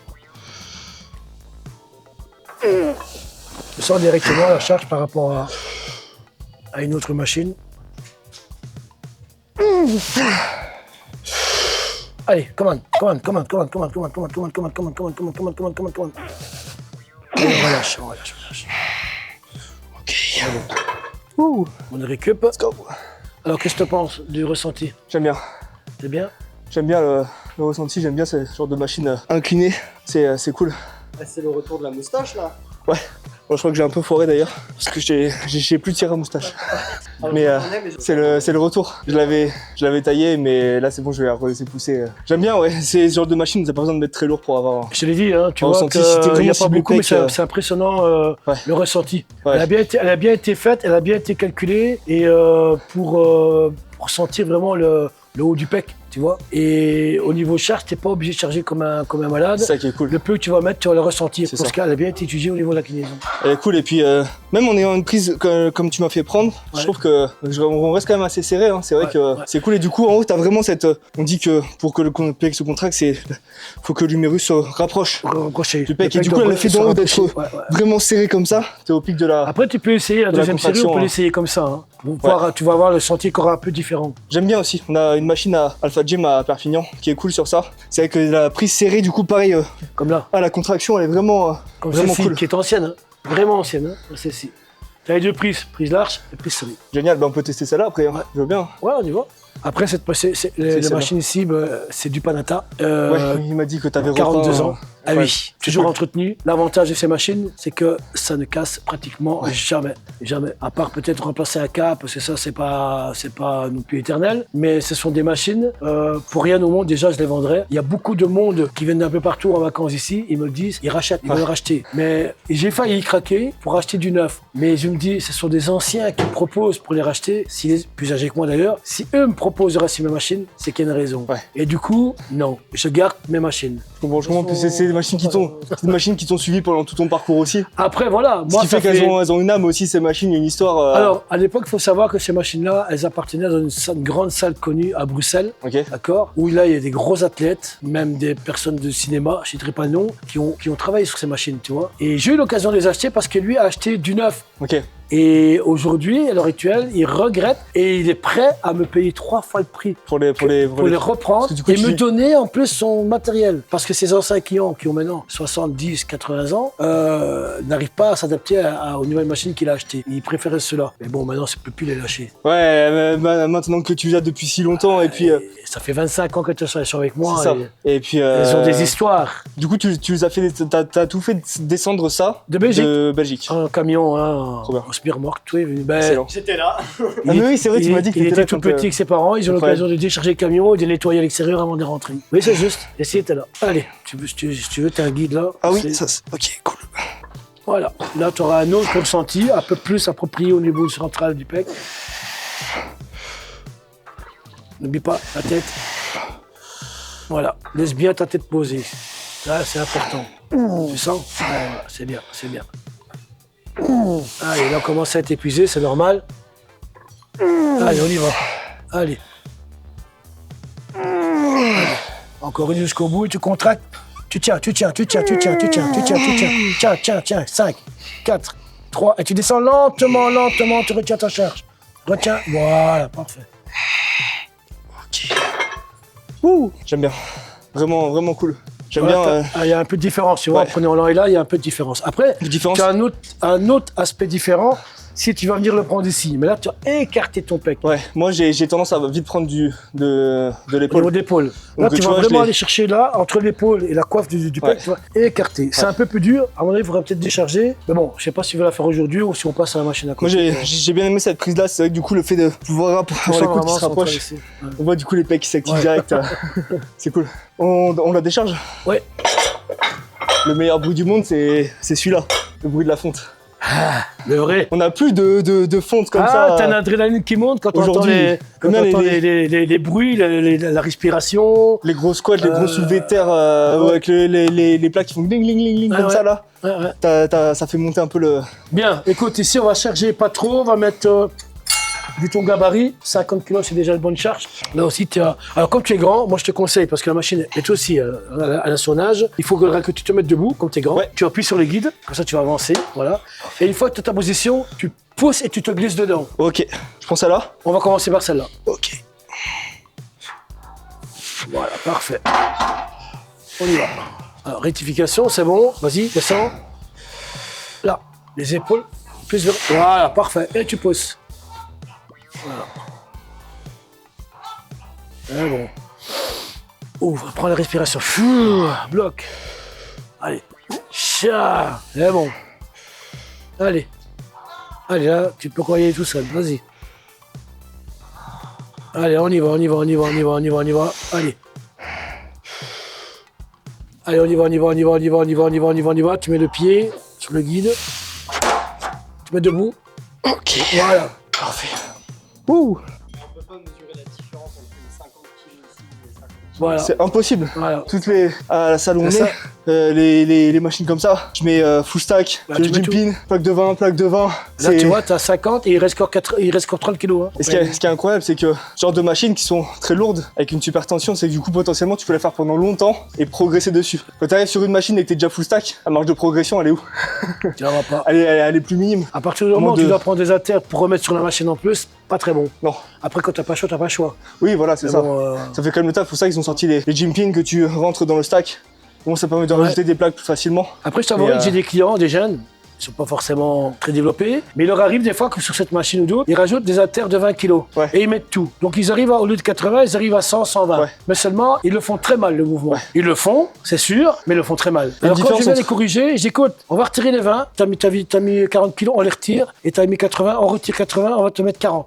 Tu sens directement la charge par rapport à une autre machine. Allez, commande. Allez, relâche. Ok. On récup. Let's go. Alors, qu'est-ce que tu penses du ressenti? J'aime bien. C'est bien? J'aime bien le ressenti, j'aime bien ce genre de machine inclinée. C'est cool. C'est le retour de la moustache là. Ouais. Bon, je crois que j'ai un peu foiré d'ailleurs, parce que j'ai plus tiré à moustache. Mais c'est le retour. Je l'avais taillé, mais là c'est bon, je vais la laisser pousser. J'aime bien, ouais. C'est ce genre de machine, t'as pas besoin de mettre très lourd pour avoir. Je te l'ai dit, hein, tu vois qu'il n'y a pas beaucoup, mais c'est impressionnant le ressenti. Ouais. Elle a bien été faite, elle a bien été calculée, et pour sentir vraiment le haut du pec. Tu vois, et au niveau charge, t'es pas obligé de charger comme un malade. C'est ça qui est cool. Le peu que tu vas mettre, tu vas le ressentir. Parce qu'elle a bien été étudiée au niveau de la clinaison. Elle est cool, et puis même en ayant une prise comme tu m'as fait prendre, je trouve qu'on reste quand même assez serré. Hein. C'est vrai que c'est cool, et du coup en haut t'as vraiment cette. On dit que pour que le pec se contracte, faut que l'humérus se rapproche du pec. Et du coup elle a fait d'en haut d'être vraiment serré comme ça. T'es au pic de la. Après tu peux essayer la deuxième série, on peut l'essayer comme ça. Hein. Tu vas voir le sentier qui aura un peu différent. J'aime bien aussi. On a une machine à Alpha Gym à Perpignan qui est cool sur ça. C'est vrai que la prise serrée, du coup, pareil. Comme là. La contraction, elle est vraiment cool. Qui est ancienne, hein. Vraiment ancienne, hein. Celle-ci. T'as les 2 prises, prise large et prise serrée. Génial, on peut tester celle-là après. Hein. Je veux bien. Ouais, on y va. Après, les machines ici, c'est du Panata. Il m'a dit que tu avais 42 ans. Ah ouais, oui, toujours entretenu. L'avantage de ces machines, c'est que ça ne casse pratiquement jamais. Jamais. À part peut-être remplacer un câble, parce que ça, c'est pas non plus éternel. Mais ce sont des machines, pour rien au monde, déjà, je les vendrais. Il y a beaucoup de monde qui viennent d'un peu partout en vacances ici. Ils me le disent, ils rachètent, ils veulent racheter. Mais j'ai failli y craquer pour acheter du neuf. Mais je me dis, ce sont des anciens qui me proposent pour les racheter, plus âgés que moi d'ailleurs. Si eux me proposent de racheter mes machines, c'est qu'il y a une raison. Ouais. Et du coup, non, je garde mes machines. Je comprends, c'est des machines qui t'ont suivi pendant tout ton parcours aussi. Après, voilà. Ce qui fait qu'elles ont une âme aussi, ces machines, il y a une histoire. Alors, à l'époque, il faut savoir que ces machines-là, elles appartenaient à une grande salle connue à Bruxelles, d'accord, où là, il y a des gros athlètes, même des personnes de cinéma, je ne citerai pas le nom, qui ont travaillé sur ces machines, tu vois. Et j'ai eu l'occasion de les acheter parce que lui a acheté du neuf. Et aujourd'hui, à l'heure actuelle, il regrette et il est prêt à me payer 3 fois le prix pour les reprendre et me donner en plus son matériel. Parce que ces anciens clients qui ont maintenant 70, 80 ans n'arrivent pas à s'adapter aux nouvelles machines qu'il a achetées. Ils préféraient cela. Mais bon, maintenant, ça ne peut plus les lâcher. Ouais, maintenant que tu les as depuis si longtemps et puis... Ça fait 25 ans que tu es avec moi. C'est ça. Et puis... Ils ont des histoires. Du coup, tu les as fait... T'as tout fait descendre ça de Belgique. De Belgique. Un camion, hein. Remorque, j'étais là. Oui, c'est vrai, tu m'as dit qu'il était tout petit avec ses parents, ils ont l'occasion de décharger le camion et de nettoyer à l'extérieur avant de rentrer. Oui, c'est juste. Et si était là. Allez, si tu veux, t'as un guide là. Ah oui, ça, ok, cool. Voilà, là tu auras un autre ressenti, un peu plus approprié au niveau central du pec. N'oublie pas la tête. Voilà, laisse bien ta tête posée. Là, c'est important. Tu sens? Voilà, c'est bien, c'est bien. Allez, là on commence à être épuisé, c'est normal. Allez, on y va. Allez. Encore une jusqu'au bout et tu contractes. Tu tiens. Tiens. 5, 4, 3. Et tu descends lentement, tu retiens ta charge. Retiens. Voilà, parfait. Ok. J'aime bien. Vraiment cool. J'aime bien. Il y a un peu de différence, tu vois. Prenez là et là, il y a un peu de différence. Après, tu as un autre aspect différent si tu vas venir le prendre ici. Mais là, tu as écarté ton pec. Ouais, moi j'ai tendance à vite prendre de l'épaule. Au niveau d'épaule. Là, tu vas vraiment aller chercher là, entre l'épaule et la coiffe du pec, tu vas écarter. C'est un peu plus dur. À mon avis, il faudrait peut-être décharger. Mais bon, je sais pas si tu veux la faire aujourd'hui ou si on passe à la machine à côté. Moi, j'ai bien aimé cette prise-là. C'est vrai que du coup, le fait de pouvoir avoir les coudes qui se rapprochent, on voit du coup les pecs qui s'activent direct. C'est cool. On la décharge? Ouais. Le meilleur bruit du monde, c'est celui-là, le bruit de la fonte. Ah, le vrai. On n'a plus de fonte comme ça. Ah, t'as l'adrénaline qui monte quand on entend les bruits, la respiration. Les gros squats, les gros soulevés de terre avec les plats qui font ding, ling, ling, ling comme ça là. Ça fait monter un peu le... Bien, écoute, ici on va charger pas trop, on va mettre... Vu ton gabarit, 50 kg c'est déjà une bonne charge. Là aussi, alors comme tu es grand, moi je te conseille, parce que la machine est aussi à son âge, il faudra que tu te mettes debout, comme tu es grand. Tu appuies sur les guides, comme ça tu vas avancer, voilà. Et une fois que tu as ta position, tu pousses et tu te glisses dedans. Ok, je prends celle-là. On va commencer par celle-là. Ok. Voilà, parfait. On y va. Alors, rectification, c'est bon. Vas-y, descends. Là, les épaules, plus vers... Voilà, parfait. Et tu pousses. Voilà. Et bon. Ouvre, prends la respiration. Bloc. Allez. Chat. Et bon. Allez. Allez, là, tu peux croyer tout seul. Vas-y. Allez, on y va. Allez. Allez, on y va. Tu mets le pied sur le guide. Tu mets debout. Ok. Voilà. Parfait. On peut pas mesurer la différence entre les 50 kg ici et les 50 kg. Voilà. C'est impossible. Voilà. Toutes à la salle où on est, les machines comme ça, je mets full stack, je jump in, plaque de 20. Là, tu vois, tu as 50 et il reste encore 30 kg. Hein. Et ce qui est incroyable, c'est que ce genre de machines qui sont très lourdes, avec une super tension, c'est que du coup, potentiellement, tu peux la faire pendant longtemps et progresser dessus. Quand tu arrives sur une machine et que tu es déjà full stack, la marge de progression, elle est où? Tu la vois pas. Elle est plus minime. À partir du moment où tu dois prendre des haltères pour remettre sur la machine en plus, pas très bon. Non. Après, quand t'as pas le choix. Oui, voilà, c'est ça. Bon, ça fait quand même le taf. Pour ça qu'ils ont sorti les jump in que tu rentres dans le stack. Bon, ça permet de rajouter des plaques plus facilement. Après, je t'avoue que j'ai des clients, des jeunes, ils sont pas forcément très développés, mais il leur arrive des fois que sur cette machine ou d'autres, ils rajoutent des haltères de 20 kg et ils mettent tout. Donc ils arrivent au lieu de 80, ils arrivent à 100, 120. Mais seulement, ils le font très mal le mouvement. Ils le font, c'est sûr, mais ils le font très mal. Alors quand je viens les corriger, je dis écoute, on va retirer les 20, t'as mis 40 kg, on les retire, et t'as mis 80, on retire 80, on va te mettre 40.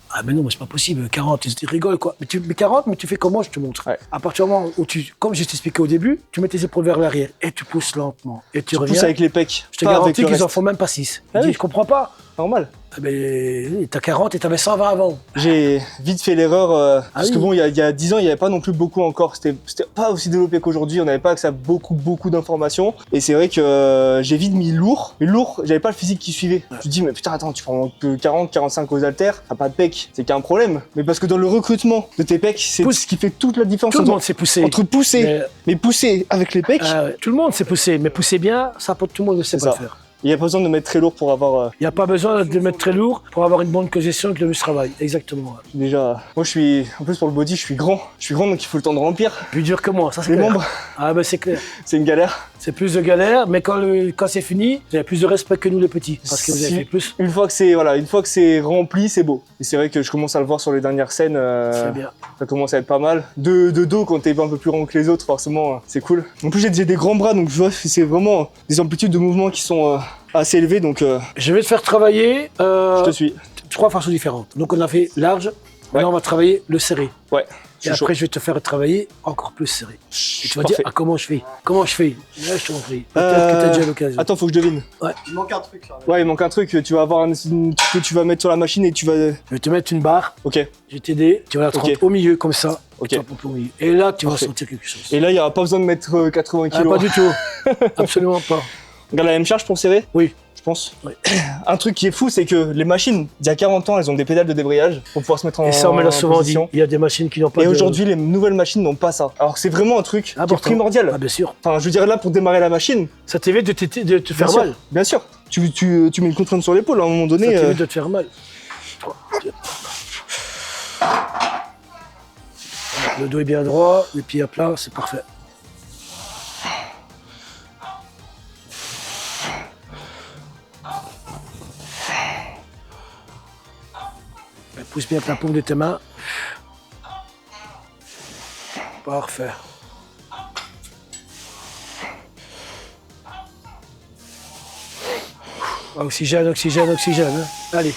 Ah mais non, mais c'est pas possible, 40, ils rigolent quoi. Mais 40, mais tu fais comment, je te montre. À partir du moment où comme je t'expliquais au début, tu mets tes épaules vers l'arrière et tu pousses lentement. Et tu reviens. Pousses avec les pecs. Je te garantis qu'ils en font même pas 6. Je comprends pas. Normal. Ah ben, t'as 40 et t'avais 120 avant. J'ai vite fait l'erreur, parce que bon, il y a 10 ans, il n'y avait pas non plus beaucoup encore. C'était pas aussi développé qu'aujourd'hui, on n'avait pas accès à beaucoup d'informations. Et c'est vrai que j'ai vite mis lourd. Mais lourd, j'avais pas le physique qui suivait. Tu te dis, mais putain, attends, tu prends que 40, 45 aux haltères, t'as pas de pecs. C'est qu'il y a un problème. Mais parce que dans le recrutement de tes pecs, c'est ce qui fait toute la différence. Tout le monde s'est poussé. Entre pousser, mais pousser avec les pecs. Tout le monde s'est poussé, mais pousser bien, ça, tout le monde ne sait pas le faire. Il n'y a pas besoin de mettre très lourd pour avoir... Il n'y a pas besoin de mettre très lourd pour avoir une bonne congestion que le muscle travaille. Exactement. Déjà, moi je suis... En plus pour le body, je suis grand. Je suis grand donc il faut le temps de remplir. Plus dur que moi, ça c'est les clair. membres. Ah ben c'est clair. C'est une galère. C'est plus de galère, mais quand c'est fini, vous avez plus de respect que nous les petits. Parce que vous avez fait plus. Une fois que c'est rempli, c'est beau. Et c'est vrai que je commence à le voir sur les dernières scènes. C'est bien. Ça commence à être pas mal. De dos, quand t'es un peu plus rond que les autres, forcément, c'est cool. En plus j'ai des grands bras, donc je vois c'est vraiment des amplitudes de mouvement qui sont... assez élevé donc je vais te faire travailler je te suis. 3 façons différentes. Donc on a fait large, maintenant on va travailler le serré. Et après je vais te faire travailler encore plus serré. Et tu vas dire comment je fais. Là je t'en prie. Peut-être que tu as déjà l'occasion. Attends, faut que je devine. Il manque un truc là. Ouais, il manque un truc, tu vas avoir que tu vas mettre sur la machine et tu vas... Je vais te mettre une barre. OK. Je vais t'aider, tu vas la prendre au milieu comme ça. OK. Au milieu. Et là tu vas sentir quelque chose. Et là, il n'y aura pas besoin de mettre 80 kg. Pas du tout. Absolument pas. Regarde la même charge pour serrer? Oui. Je pense. Oui. Un truc qui est fou, c'est que les machines, il y a 40 ans, elles ont des pédales de débrayage pour pouvoir se mettre en position. Et ça, on me l'a souvent dit. Il y a des machines qui n'ont pas. Et aujourd'hui, les nouvelles machines n'ont pas ça. Alors c'est vraiment un truc qui est primordial. Ah, bien sûr. Enfin, je veux dire, là, pour démarrer la machine... Ça t'évite de te faire mal. Bien sûr. Tu mets une contrainte sur l'épaule à un moment donné. Ça t'évite de te faire mal. Le dos est bien droit, les pieds à plat, c'est parfait. Pousse bien avec la paume de tes mains. Parfait. Oxygène. Hein. Allez.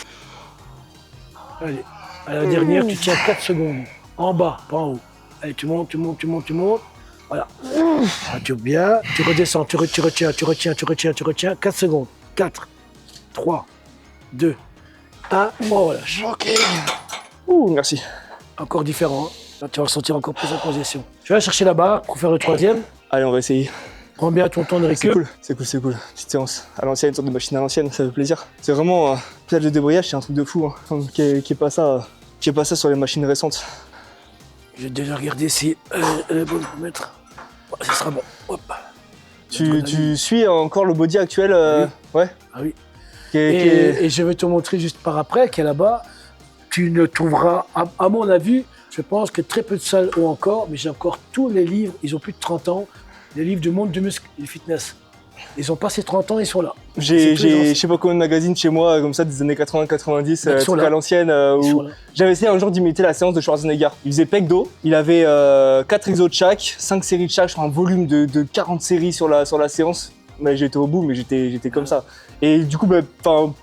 À la dernière, tu tiens 4 secondes. En bas, pas en haut. Allez, tu montes. Voilà. Tu bien, tu redescends, tu retiens. 4 secondes. 4, 3, 2, 1, on relâche. OK. Merci. Encore différent. Hein. Là, tu vas ressentir encore plus en congestion. Je vais aller chercher la barre pour faire le 3e. Allez, on va essayer. Prends bien ton temps de récup. C'est cool. Petite séance à l'ancienne, une sorte de machine à l'ancienne, ça fait plaisir. C'est vraiment pédale de débrayage, c'est un truc de fou. Hein. Enfin, qui est pas ça sur les machines récentes. Je vais déjà regarder si elle est bonne pour mettre. Ça sera bon. Hop. Tu suis encore le body actuel Oui. Ouais. Ah oui. Et je vais te montrer juste par après qu'il y a là-bas, tu ne trouveras, à mon avis, je pense que très peu de salles ont encore, mais j'ai encore tous les livres, ils ont plus de 30 ans, les livres du monde du muscle et du fitness. Ils ont passé 30 ans, ils sont là. J'ai je sais pas combien de magazines chez moi, comme ça, des années 80-90, trucs à l'ancienne, où j'avais essayé un jour d'imiter la séance de Schwarzenegger. Il faisait pec dos, il avait 4 exos de chaque, 5 séries de chaque, sur un volume de 40 séries sur la séance. Mais j'étais au bout, mais j'étais comme ça. Et du coup,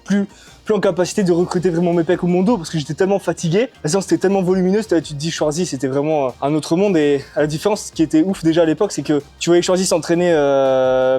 plus en capacité de recruter vraiment mes pecs ou mon dos parce que j'étais tellement fatigué. La séance était tellement volumineuse, tu te dis Schwarzy, c'était vraiment un autre monde. Et à la différence, ce qui était ouf déjà à l'époque, c'est que tu voyais Schwarzy s'entraîner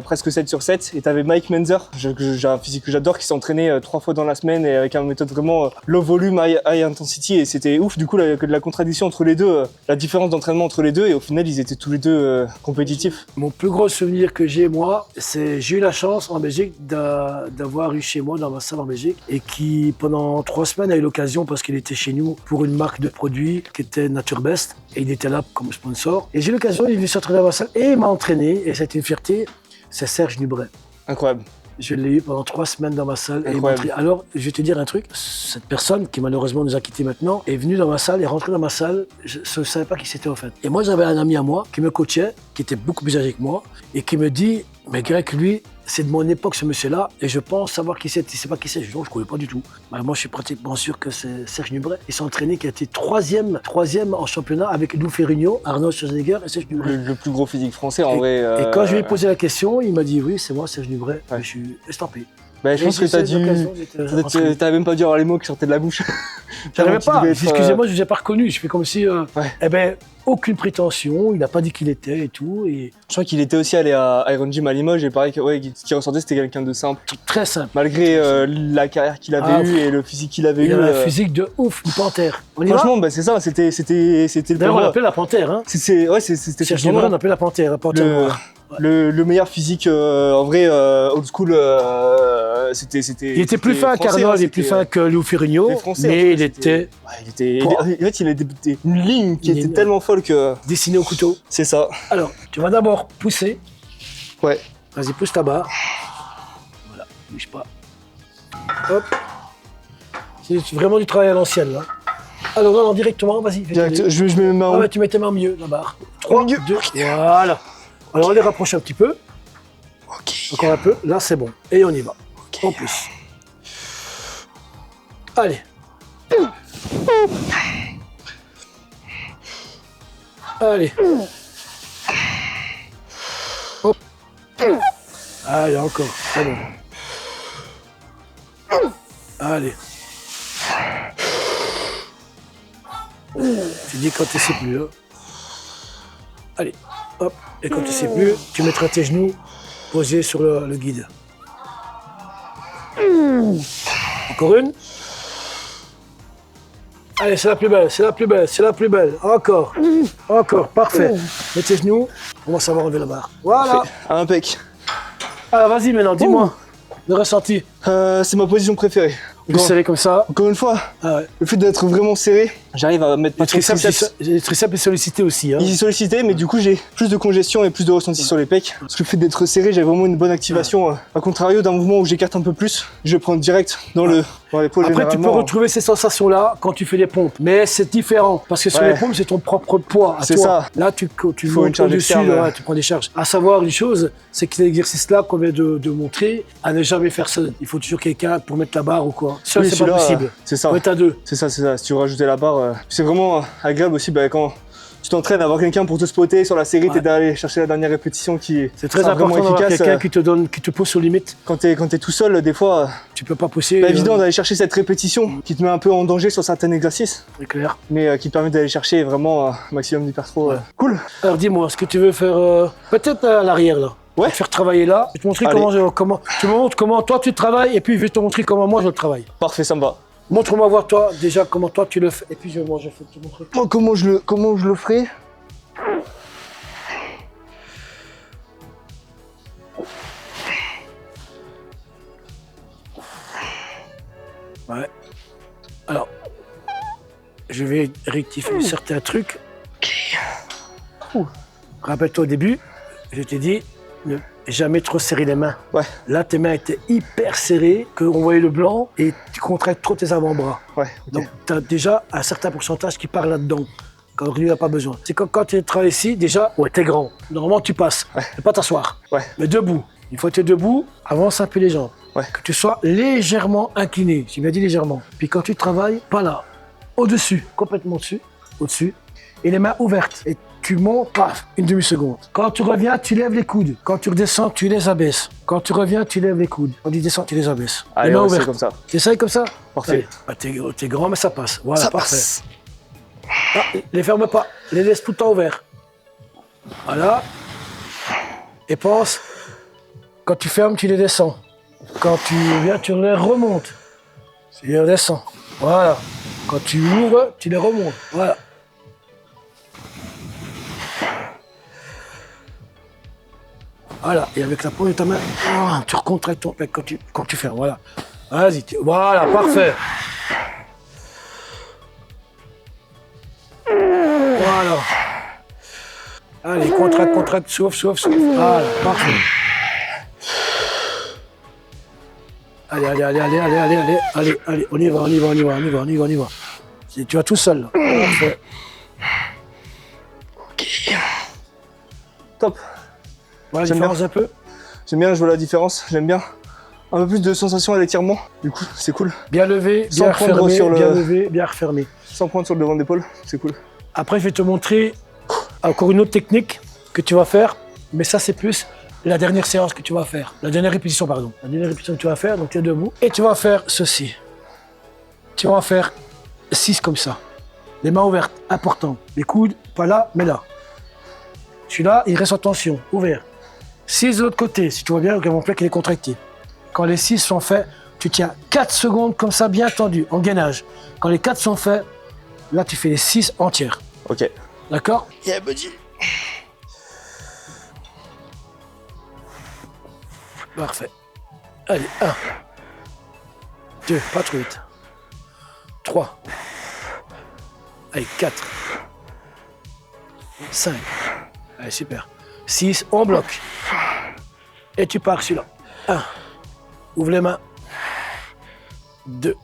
presque 7 sur 7 et t'avais Mike Menzer, j'ai un physique que j'adore, qui s'entraînait 3 fois dans la semaine et avec une méthode vraiment low volume, high intensity, et c'était ouf du coup que de la contradiction entre les deux, la différence d'entraînement entre les deux, et au final ils étaient tous les deux compétitifs. Mon plus gros souvenir que j'ai moi, c'est j'ai eu la chance en Belgique d'avoir eu chez moi dans ma salle en Belgique, et qui pendant 3 semaines a eu l'occasion, parce qu'il était chez nous pour une marque de produits qui était Nature Best, et il était là comme sponsor, et j'ai eu l'occasion, il est venu s'entraîner dans ma salle et il m'a entraîné, et c'était une fierté. C'est Serge Nubret. Incroyable. Je l'ai eu pendant 3 semaines dans ma salle. Et alors, je vais te dire un truc. Cette personne, qui malheureusement nous a quittés maintenant, est venue dans ma salle, est rentrée dans ma salle. Je ne savais pas qui c'était en fait. Et moi, j'avais un ami à moi qui me coachait, qui était beaucoup plus âgé que moi, et qui me dit, mais Greg, lui, c'est de mon époque ce monsieur-là, et je pense savoir qui c'est. Tu sais pas qui c'est, je ne connais pas du tout. Bah, moi je suis pratiquement sûr que c'est Serge Nubret. Il s'est entraîné, qui a été troisième en championnat avec Lou Ferrigno, Arnaud Schwarzenegger et Serge Nubret. Le plus gros physique français en vrai. Et quand je lui ai posé la question, il m'a dit oui, c'est moi, Serge Nubret. Je suis estampé. Bah, je pense que t'as même pas dû avoir les mots qui sortaient de la bouche. J'arrivais pas. Excusez-moi, je ne vous ai pas reconnu. Je fais comme si, aucune prétention. Il n'a pas dit qui il était et tout. Et... Je crois qu'il était aussi allé à Iron Gym à Limoges et pareil, ce qui ressortait, c'était quelqu'un de simple. Très simple. Malgré la carrière qu'il avait eue et le physique qu'il avait eu. Il avait un physique de ouf, une panthère. Franchement, c'est ça. C'était d'ailleurs, on l'appelait la panthère. Hein. C'était Serge Nubret, on appelait la panthère. La panthère noire. Le meilleur physique, en vrai, old school, c'était. Il était plus fin qu'Arnold, il était plus fin que Lou Ferrigno, mais il était. En fait, il avait une ligne qui était tellement folle que. Dessinée au couteau. C'est ça. Alors, tu vas d'abord pousser. Ouais. Vas-y, pousse ta barre. Voilà, bouge pas. Hop. C'est vraiment du travail à l'ancienne, là. Alors, non, directement, vas-y. Je mets mes mains. Ah ouais, tu mets tes mains au milieu, la barre. 3, 2, voilà. Alors on les rapproche un petit peu. Ok. Encore un peu. Là c'est bon. Et on y va. Okay. En plus. Allez. Allez. Hop. Allez, encore. C'est bon. Allez. Tu dis quand tu sais plus. Hein. Allez. Hop, et quand tu ne sais plus, tu mettras tes genoux posés sur le guide. Encore une. Allez, c'est la plus belle, c'est la plus belle, c'est la plus belle. Encore, encore, parfait. Mets tes genoux, on va savoir enlever la barre. Voilà. Impec. Alors vas-y maintenant, dis-moi le ressenti. C'est ma position préférée. Plus serré comme ça. Encore une fois, le fait d'être vraiment serré, j'arrive à mettre les triceps. Les triceps est sollicité aussi. Hein. Il est sollicité, mais du coup j'ai plus de congestion et plus de ressenti sur les pecs. Parce que le fait d'être serré, j'ai vraiment une bonne activation. A contrario d'un mouvement où j'écarte un peu plus, je vais prendre direct dans l'épaule. Après, tu peux retrouver ces sensations-là quand tu fais des pompes. Mais c'est différent, parce que sur les pompes, c'est ton propre poids. C'est ça. Là, tu montes au-dessus, tu prends des charges. À savoir une chose, c'est que l'exercice-là qu'on vient de montrer, à ne jamais faire seul. Il faut toujours quelqu'un pour mettre la barre ou quoi. Seul, c'est pas possible. C'est ça. Faut être à deux. C'est ça. Si tu veux rajouter la barre, c'est vraiment agréable aussi quand tu t'entraînes à avoir quelqu'un pour te spotter sur la série, t'es d'aller chercher la dernière répétition qui c'est très important d'avoir quelqu'un qui te pousse aux limites. Quand t'es tout seul, des fois, tu peux pas pousser. C'est évident d'aller chercher cette répétition qui te met un peu en danger sur certains exercices. C'est clair. Mais qui te permet d'aller chercher vraiment un maximum d'hypertro. Cool. Alors dis-moi, est-ce que tu veux faire peut-être à l'arrière là? Ouais. Te faire travailler là. Je vais te montrer tu me montres comment toi tu travailles et puis je vais te montrer comment moi je le travaille. Parfait, ça me va. Montre-moi voir toi déjà comment toi tu le fais et puis je vais te montrer. Moi, comment je le ferai? Ouais. Alors, je vais rectifier certains trucs. Rappelle-toi au début, je t'ai dit ne jamais trop serrer les mains. Ouais. Là, tes mains étaient hyper serrées, qu'on voyait le blanc et tu contractes trop tes avant-bras. Ouais. Okay. Donc, tu as déjà un certain pourcentage qui part là-dedans. Quand lui n'a pas besoin. C'est quand tu travailles ici, déjà, t'es grand. Normalement, tu passes. Ouais. Et pas t'asseoir. Ouais. Mais debout. Une fois que tu es debout, avance un peu les jambes. Ouais. Que tu sois légèrement incliné. J'ai bien dit légèrement. Puis quand tu travailles, pas là. Au-dessus. Complètement dessus. Au-dessus. Et les mains ouvertes. Et tu montes, paf, une demi-seconde. Quand tu reviens, tu lèves les coudes. Quand tu redescends, tu les abaisses. Quand tu reviens, tu lèves les coudes. Quand tu descends, tu les abaisses. Allez, les mains ouvertes. Comme ça. T'essayes comme ça? Parfait. Bah, t'es grand, mais ça passe. Voilà, ça parfait. Passe. Ah, les ferme pas, les laisse tout le temps ouverts. Voilà. Et pense, quand tu fermes, tu les descends. Quand tu viens, tu les remontes. Tu les redescends. Voilà. Quand tu ouvres, tu les remontes. Voilà. Voilà. Et avec la paume de ta main, tu recontractes ton pec quand tu fermes. Voilà. Vas-y. Voilà, parfait. Voilà. Allez, contracte, souffle. Voilà, parfait. Allez, on y va. Tu vas tout seul, là. Parfait. Ok. Top. Voilà la différence un peu? J'aime bien, je vois la différence, j'aime bien. Un peu plus de sensation à l'étirement, du coup, c'est cool. Bien levé, bien refermé, bien levé, bien refermé. Sans prendre sur le devant d'épaule, c'est cool. Après, je vais te montrer encore une autre technique que tu vas faire, mais ça, c'est plus la dernière séance que tu vas faire. La dernière répétition, pardon. La dernière répétition que tu vas faire, donc tu es debout. Et tu vas faire ceci. Tu vas en faire 6 comme ça. Les mains ouvertes, important. Les coudes, pas là, mais là. Celui-là, il reste en tension, ouvert. 6 de l'autre côté, si tu vois bien que mon plaque est contracté. Quand les 6 sont faits, tu tiens 4 secondes comme ça, bien tendu, en gainage. Quand les 4 sont faits, là, tu fais les 6 entières. Ok. D'accord? Yeah, buddy. Parfait. Allez, 1, 2, pas trop vite. 3. Allez, 4. 5. Allez, super. 6, on bloque. Et tu pars celui-là. 1. Ouvre les mains. 2.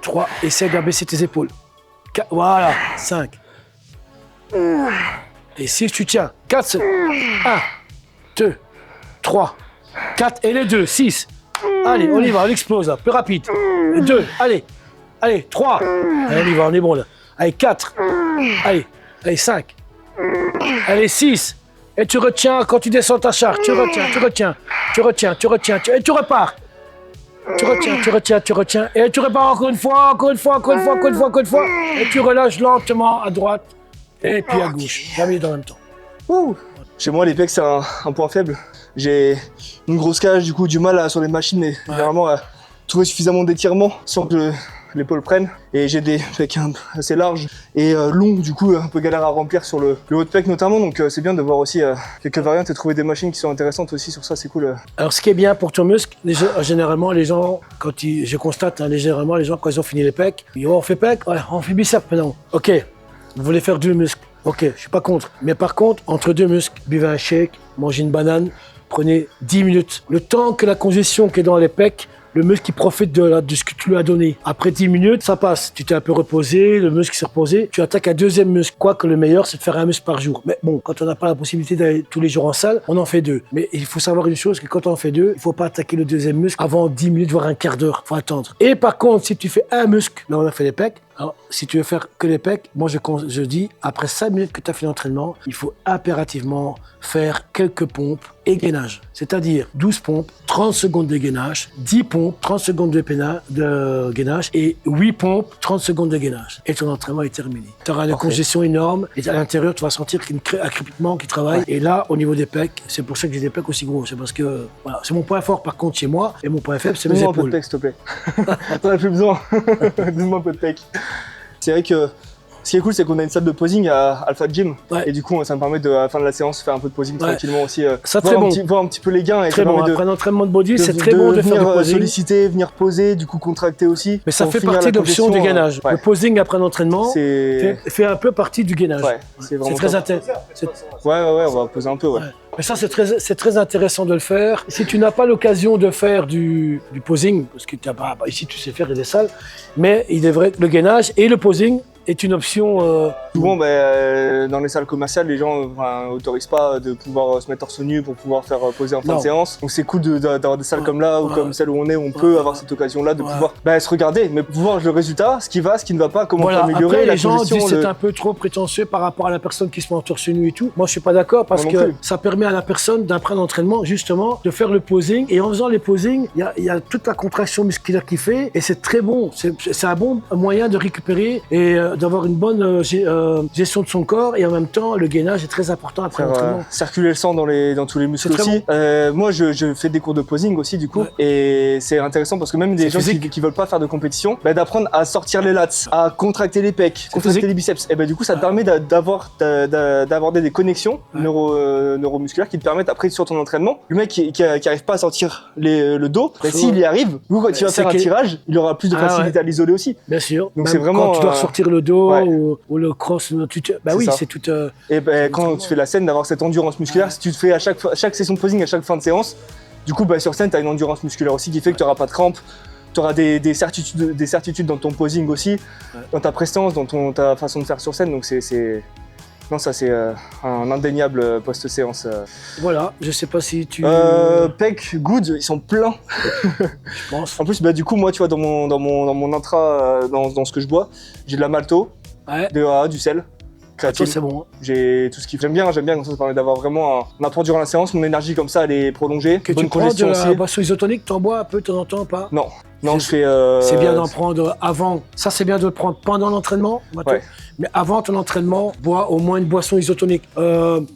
3. Essaie d'abaisser tes épaules. 4. Voilà. 5. Et 6, tu tiens. 4. 1, 2, 3, 4. Et les 2. 6. Allez, on y va, on explose là. Plus rapide. 2. Allez. Allez, 3. Allez, on y va, on est bon là. Allez, 4. Allez, 5. Allez, 6. Et tu retiens quand tu descends ta charge. Tu retiens. Et tu repars. Tu retiens. Et tu repars encore une fois. Et tu relâches lentement à droite et puis à gauche. Jamais dans le même temps. Ouh. Chez moi, les pecs, c'est un point faible. J'ai une grosse cage, du coup, du mal sur les machines, mais vraiment à trouver suffisamment d'étirement sans que l'épaule prenne. Et j'ai des pecs assez larges et longs, du coup, un peu galère à remplir sur le haut de pec notamment. Donc c'est bien de voir aussi quelques variantes et trouver des machines qui sont intéressantes aussi sur ça, c'est cool. Alors ce qui est bien pour ton muscle, généralement les gens, je constate, généralement les gens quand ils ont fini les pecs, ils disent oh, on fait pec, ouais, on fait biceps maintenant. Ok, vous voulez faire 2 muscles. Ok, je suis pas contre. Mais par contre, entre 2 muscles, buvez un shake, mangez une banane, prenez 10 minutes. Le temps que la congestion qui est dans les pecs, le muscle qui profite de ce que tu lui as donné. Après 10 minutes, ça passe. Tu t'es un peu reposé, le muscle s'est reposé. Tu attaques un deuxième muscle. Quoique le meilleur, c'est de faire un muscle par jour. Mais bon, quand on n'a pas la possibilité d'aller tous les jours en salle, on en fait 2. Mais il faut savoir une chose, que quand on en fait 2, il ne faut pas attaquer le deuxième muscle avant 10 minutes, voire un quart d'heure. Il faut attendre. Et par contre, si tu fais un muscle, là on a fait les pecs, alors, si tu veux faire que les pecs, moi je dis, après 5 minutes que tu as fait l'entraînement, il faut impérativement faire quelques pompes et gainage. C'est-à-dire 12 pompes, 30 secondes de gainage, 10 pompes, 30 secondes de gainage et 8 pompes, 30 secondes de gainage. Et ton entraînement est terminé. Tu auras une congestion énorme et à l'intérieur, tu vas sentir qu'il y a un crépitement qui travaille. Ouais. Et là, au niveau des pecs, c'est pour ça que j'ai des pecs aussi gros. C'est parce que voilà, c'est mon point fort par contre chez moi et mon point faible, c'est mes épaules. Donne-moi un peu de pec, s'il te plaît. T'en as plus besoin. Donne-moi un peu de pec. C'est vrai que ce qui est cool, c'est qu'on a une salle de posing à Alpha Gym. Ouais. Et du coup, ça me permet de, à la fin de la séance, faire un peu de posing tranquillement aussi. Ça, très bon. Voir un petit peu les gains. Et très bon. Après un entraînement de body, c'est très bon de faire du posing. Solliciter, venir poser, du coup contracter aussi. Mais ça fait partie de l'option du gainage. Le posing après un entraînement fait un peu partie du gainage. Ouais, c'est vraiment très intéressant. Ouais, on va poser un peu, ouais. Mais ça, c'est très intéressant de le faire. Si tu n'as pas l'occasion de faire du posing, parce que ici tu sais faire des salles, mais il est vrai que le gainage et le posing est une option. Souvent, dans les salles commerciales, les gens n'autorisent pas de pouvoir se mettre torse nu pour pouvoir faire poser en fin de séance. Donc c'est cool d'avoir des salles comme là, ou comme celle où on est, où on peut avoir cette occasion-là de pouvoir se regarder, mais voir le résultat, ce qui va, ce qui ne va pas, comment on peut améliorer. Après, les gens disent que c'est un peu trop prétentieux par rapport à la personne qui se met en torse nu et tout. Moi, je suis pas d'accord parce que ça permet à la personne d'après l'entraînement, justement, de faire le posing. Et en faisant les posings, il y a toute la contraction musculaire qui fait et c'est très bon. C'est un bon moyen de récupérer et d'avoir une bonne gestion de son corps et en même temps le gainage est très important après l'entraînement. Circuler le sang dans tous les muscles aussi. Bon. Moi je fais des cours de posing aussi du coup et c'est intéressant parce que même des gens qui veulent pas faire de compétition, d'apprendre à sortir les lats, à contracter les pecs, contracter les biceps et du coup ça te permet d'aborder des connexions neuromusculaires qui te permettent après sur ton entraînement. Le mec qui arrive pas à sortir le dos, s'il y arrive, quand il va faire un tirage, il aura plus de facilité à l'isoler aussi. Bien sûr. Donc c'est vraiment quand tu dois sortir le dos ou le cross, c'est tout. Et quand tu fais la scène, d'avoir cette endurance musculaire, si tu te fais à chaque session de posing, à chaque fin de séance, du coup sur scène, tu as une endurance musculaire aussi qui fait que tu n'auras pas de crampes. Tu auras des certitudes dans ton posing aussi, dans ta prestance, dans ta façon de faire sur scène. Donc c'est Non, ça c'est un indéniable post-séance. Voilà, je sais pas si tu... Pec, good, ils sont pleins. Je pense. En plus, bah, du coup, moi, tu vois, dans mon intra, dans ce que je bois, j'ai de la malto, DEA, du sel, créatine. C'est bon. J'ai tout ce qui... J'aime bien, comme ça, ça permet d'avoir vraiment un apport durant la séance. Mon énergie, comme ça, elle est prolongée. Que tu prends de la boisson isotonique, t'en bois un peu de temps en temps, pas? Non, je fais... C'est bien d'en prendre avant. Ça, c'est bien de le prendre pendant l'entraînement. Ouais. Mais avant ton entraînement, bois au moins une boisson isotonique.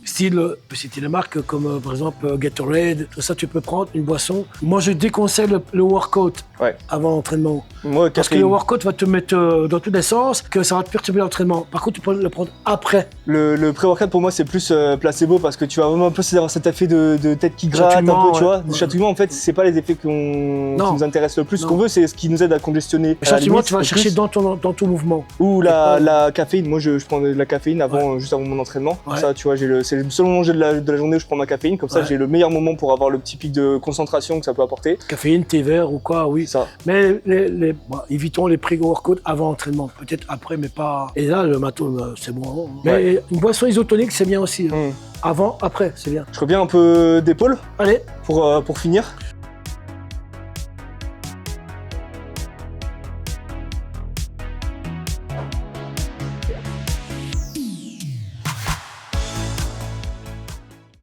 Style, je peux citer les marques comme par exemple Gatorade, tout ça, tu peux prendre une boisson. Moi, je déconseille le workout avant l'entraînement. Parce que le workout va te mettre dans tous les sens, que ça va te perturber l'entraînement. Par contre, tu peux le prendre après. Le pré-workout, pour moi, c'est plus placebo parce que tu vas vraiment un peu avoir cet effet de tête qui gratte, un peu, tu vois. Le chatouillement, en fait, c'est pas les effets qui nous intéressent le plus. Ce qu'on veut, c'est ce qui nous aide à congestionner. Le chatouillement, tu vas chercher dans ton mouvement. Ou la caféine. Moi, je prends de la caféine juste avant mon entraînement. Ça, tu vois, c'est le seul moment de la journée où je prends ma caféine. Comme ça, j'ai le meilleur moment pour avoir le petit pic de concentration que ça peut apporter. Caféine, thé vert ou quoi, oui. Ça. Mais évitons les pré-workouts avant l'entraînement. Peut-être après, mais pas... Et là, le matin, c'est bon. Mais une boisson isotonique, c'est bien aussi. Avant, après, c'est bien. Je reviens un peu d'épaule. Allez. Pour finir.